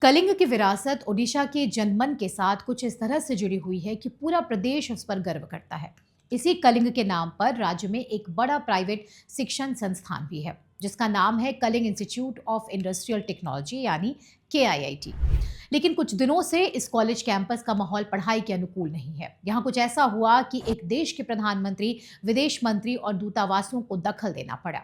कलिंग की विरासत ओडिशा के जनमन के साथ कुछ इस तरह से जुड़ी हुई है कि पूरा प्रदेश उस पर गर्व करता है। इसी कलिंग के नाम पर राज्य में एक बड़ा प्राइवेट शिक्षण संस्थान भी है जिसका नाम है Kalinga Institute of Industrial Technology यानी KIIT। लेकिन कुछ दिनों से इस कॉलेज कैंपस का माहौल पढ़ाई के अनुकूल नहीं है। यहाँ कुछ ऐसा हुआ कि एक देश के प्रधानमंत्री, विदेश मंत्री और दूतावासों को दखल देना पड़ा।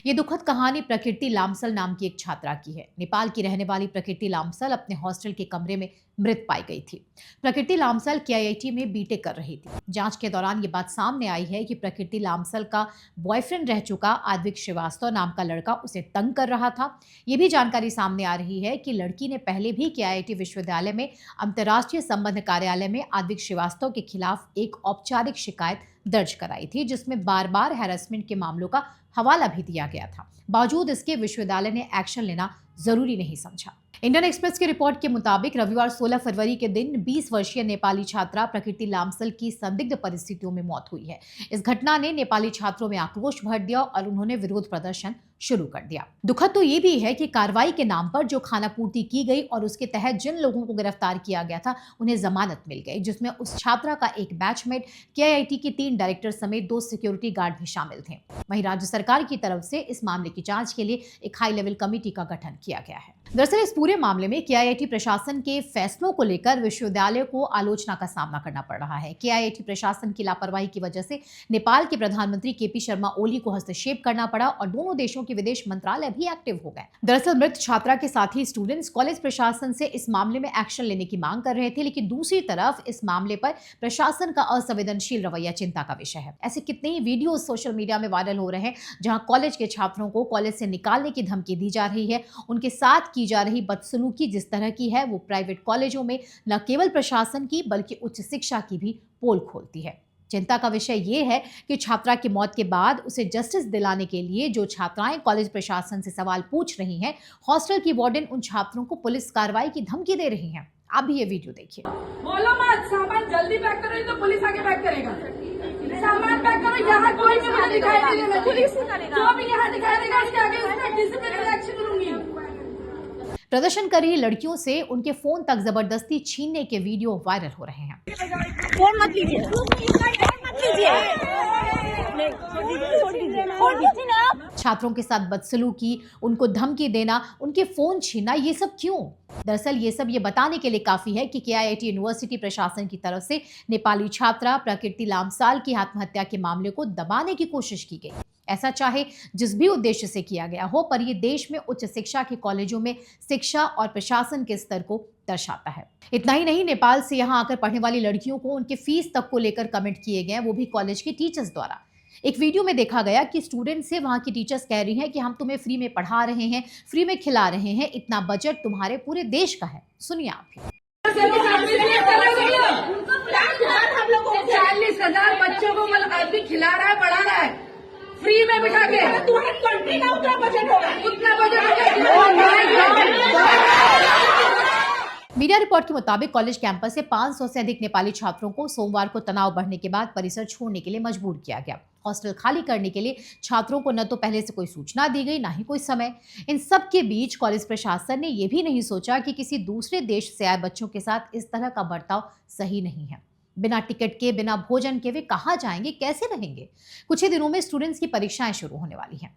ये दुखद कहानी प्रकृति लामसल नाम की एक छात्रा की है। नेपाल की रहने वाली प्रकृति लामसल अपने हॉस्टल के कमरे में मृत पाई गई थी। प्रकृति लामसल KIIT में बीटेक कर रही थी। जांच के दौरान ये बात सामने आई है कि प्रकृति लामसल का बॉयफ्रेंड रह चुका आद्विक श्रीवास्तव नाम का लड़का उसे तंग कर रहा था। ये भी जानकारी सामने आ रही है कि लड़की ने पहले भी KIIT विश्वविद्यालय में अंतर्राष्ट्रीय संबंध कार्यालय में आद्विक श्रीवास्तव के खिलाफ एक औपचारिक शिकायत दर्ज कराई थी जिसमें बार बार हैरेसमेंट के मामलों का हवाला भी दिया गया था। बावजूद इसके विश्वविद्यालय ने एक्शन लेना जरूरी नहीं समझा। इंडियन एक्सप्रेस की रिपोर्ट के मुताबिक रविवार 16 फरवरी के दिन 20 वर्षीय नेपाली छात्रा प्रकृति लामसल की संदिग्ध परिस्थितियों में मौत हुई है। इस घटना ने नेपाली छात्रों में आक्रोश भर दिया और उन्होंने विरोध प्रदर्शन शुरू कर दिया। दुखद तो ये भी है कि कार्रवाई के नाम पर जो खानापूर्ति की गई और उसके तहत जिन लोगों को गिरफ्तार किया गया था उन्हें जमानत मिल गई, जिसमें उस छात्रा का एक बैचमेट, KIIT के 3 डायरेक्टर समेत 2 सिक्योरिटी गार्ड भी शामिल थे। वहीं राज्य सरकार की तरफ से इस मामले की जांच के लिए एक हाई लेवल कमेटी का गठन किया गया है। दरअसल इस पूरे मामले में KIIT प्रशासन के फैसलों को लेकर विश्वविद्यालय को आलोचना का सामना करना पड़ रहा है। KIIT प्रशासन की लापरवाही की वजह से नेपाल के प्रधानमंत्री KP शर्मा ओली को हस्तक्षेप करना पड़ा और दोनों देशों के विदेश मंत्रालय भी एक्टिव हो गए। दरअसल मृत छात्रा के साथ ही स्टूडेंट्स कॉलेज प्रशासन से इस मामले में एक्शन लेने की मांग कर रहे थे, लेकिन दूसरी तरफ इस मामले पर प्रशासन का असंवेदनशील रवैया चिंता का विषय है। ऐसे कितने ही वीडियो सोशल मीडिया में वायरल हो रहे हैं जहां कॉलेज के छात्रों को कॉलेज से निकालने की धमकी दी जा रही है। उनके साथ की जा रही बदसलूकी जिस तरह की है वो प्राइवेट कॉलेजों में न केवल प्रशासन की बल्कि उच्च शिक्षा की भी पोल खोलती है। चिंता का विषय ये है कि छात्रा की मौत के बाद उसे जस्टिस दिलाने के लिए जो छात्राएं कॉलेज प्रशासन से सवाल पूछ रही हैं, हॉस्टल की वार्डन उन छात्रों को पुलिस कार्रवाई की धमकी दे रही हैं। आप भी ये वीडियो देखिए। बोलो मत, सामान जल्दी पैक करो तो पुलिस आके पैक करेगा। सामान पैक करो, यहाँ कोई भी मुझे दिखाई नहीं देना, पुलिस जो भी यहाँ दिखाई देगा उसके आगे उसका डिसिप्लिनरी एक्शन लूंगी। प्रदर्शन कर रही लड़कियों से उनके फोन तक जबरदस्ती छीनने के वीडियो वायरल हो रहे हैं। फोन मत लीजिए, छात्रों के साथ बदसलूकी, उनको धमकी देना, उनके फोन छीनना, ये सब क्यों? दरअसल ये सब ये बताने के लिए काफी है कि KIIT यूनिवर्सिटी प्रशासन की तरफ से नेपाली छात्रा प्रकृति लामसाल की आत्महत्या के मामले को दबाने की कोशिश की गई। ऐसा चाहे जिस भी उद्देश्य से किया गया हो, पर यह देश में उच्च शिक्षा के कॉलेजों में शिक्षा और प्रशासन के स्तर को दर्शाता है। इतना ही नहीं, नेपाल से यहाँ आकर पढ़ने वाली लड़कियों को उनके फीस तक को लेकर कमेंट किए गए, वो भी कॉलेज के टीचर्स द्वारा। एक वीडियो में देखा गया कि स्टूडेंट से वहां की टीचर्स कह रही हैं कि हम तुम्हें फ्री में पढ़ा रहे हैं, फ्री में खिला रहे हैं, इतना बजट तुम्हारे पूरे देश का है। सुनिए आप भी। 40,000 बच्चों को अभी खिला रहा है, पढ़ा रहा है फ्री में बिठा के। तुम्हारे कंट्री का उतना बजट होगा, उतना बजट होगा। मीडिया रिपोर्ट के मुताबिक कॉलेज कैंपस से 500 से अधिक नेपाली छात्रों को सोमवार को तनाव बढ़ने के बाद परिसर छोड़ने के लिए मजबूर किया गया। हॉस्टल खाली करने के लिए छात्रों को न तो पहले से कोई सूचना दी गई, ना ही कोई समय। इन सब के बीच कॉलेज प्रशासन ने यह भी नहीं सोचा कि किसी दूसरे देश से आए बच्चों के साथ इस तरह का बर्ताव सही नहीं है। बिना टिकट के, बिना भोजन के वे कहाँ जाएंगे, कैसे रहेंगे? कुछ ही दिनों में स्टूडेंट्स की परीक्षाएं शुरू होने वाली हैं।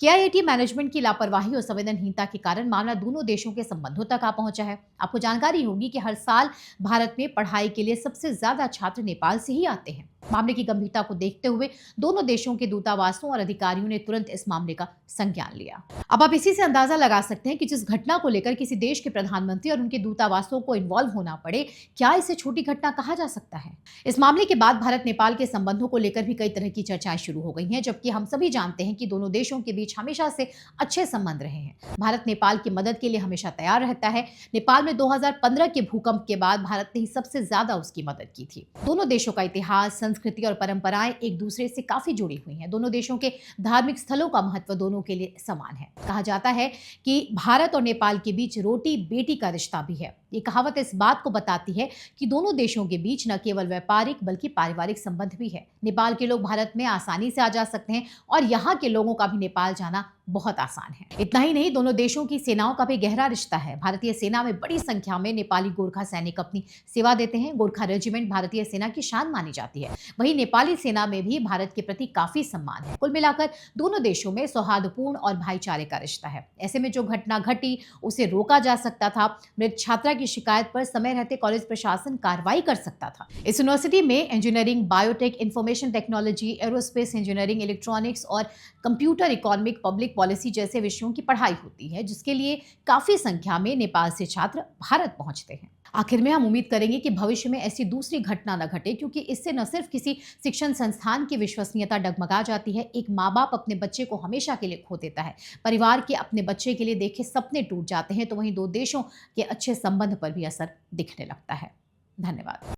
KIIT मैनेजमेंट की लापरवाही और संवेदनहीनता के कारण मामला दोनों देशों के संबंधों तक आ पहुंचा है। आपको जानकारी होगी कि हर साल भारत में पढ़ाई के लिए सबसे ज्यादा छात्र नेपाल से ही आते हैं। मामले की गंभीरता को देखते हुए दोनों देशों के दूतावासों और अधिकारियों ने तुरंत इस मामले का संज्ञान लिया। अब आप इसी से अंदाजा लगा सकते हैं कि जिस घटना को लेकर किसी देश के प्रधानमंत्री और उनके दूतावासों को इन्वॉल्व होना पड़े, क्या इसे छोटी घटना कहा जा सकता है? इस मामले के बाद भारत नेपाल के संबंधों को लेकर भी कई तरह की चर्चाएं शुरू हो गई हैं, जबकि हम सभी जानते हैं कि दोनों देशों के बीच हमेशा से अच्छे संबंध रहे हैं। भारत नेपाल की मदद के लिए हमेशा तैयार रहता है। नेपाल में 2015 के भूकंप के बाद भारत ने ही सबसे ज्यादा उसकी मदद की थी। दोनों देशों का इतिहास, संस्कृति और परंपराएं एक दूसरे से काफी जुड़ी हुई हैं। दोनों देशों के धार्मिक स्थलों का महत्व दोनों के लिए समान है। कहा जाता है कि भारत और नेपाल के बीच रोटी बेटी का रिश्ता भी है। ये कहावत इस बात को बताती है कि दोनों देशों के बीच न केवल व्यापारिक बल्कि पारिवारिक संबंध भी है। नेपाल के लोग भारत में आसानी से आ जा सकते हैं और यहाँ के लोगों का भी नेपाल जाना बहुत आसान है। इतना ही नहीं, दोनों देशों की सेनाओं का भी गहरा रिश्ता है। भारतीय सेना में बड़ी संख्या में नेपाली गोरखा सैनिक अपनी सेवा देते हैं। गोरखा रेजिमेंट भारतीय सेना की शान मानी जाती है। वहीं नेपाली सेना में भी भारत के प्रति काफी सम्मान है। कुल मिलाकर दोनों देशों में सौहार्दपूर्ण और भाईचारे का रिश्ता है। ऐसे में जो घटना घटी उसे रोका जा सकता था। मृत छात्रा की शिकायत पर समय रहते कॉलेज प्रशासन कार्रवाई कर सकता था। इस यूनिवर्सिटी में engineering, biotech, information technology, aerospace engineering, electronics और कंप्यूटर इकोनॉमिक, पब्लिक पॉलिसी जैसे विषयों की पढ़ाई होती है, जिसके लिए काफी संख्या में नेपाल से छात्र भारत पहुंचते हैं। आखिर में हम उम्मीद करेंगे कि भविष्य में ऐसी दूसरी घटना न घटे, क्योंकि इससे न सिर्फ किसी शिक्षण संस्थान की विश्वसनीयता डगमगा जाती है, एक माँ बाप अपने बच्चे को हमेशा के लिए खो देता है, परिवार के अपने बच्चे के लिए देखे सपने टूट जाते हैं, तो वहीं दो देशों के अच्छे संबंध पर भी असर दिखने लगता है। धन्यवाद।